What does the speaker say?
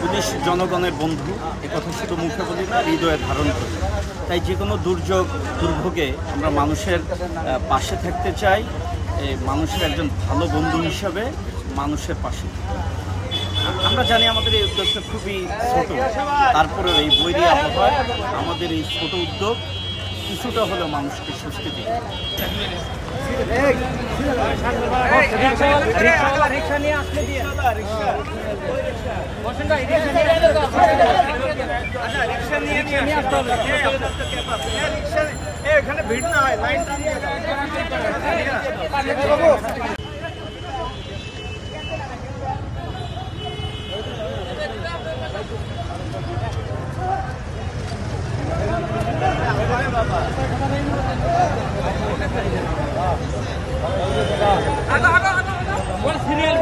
Police জনগণের বন্ধু, একথা শুধু মুখে বলি না, হৃদয়ে ধারণ করি। তাই যে কোনো দুর্যোগ দুর্ভোগে আমরা মানুষের পাশে থাকতে চাই, মানুষের একজন ভালো বন্ধু হিসাবে মানুষের পাশে। আমরা জানি আমাদের এই উদ্যোগটা খুবই ছোট, তারপরেও এই বৈরী আবহাওয়ায় আমাদের এই ছোট উদ্যোগ কিছুটা হলেও মানুষকে স্বস্তি দিবে। এখানে ভিড় না হয়, লাইন সিরিয়াল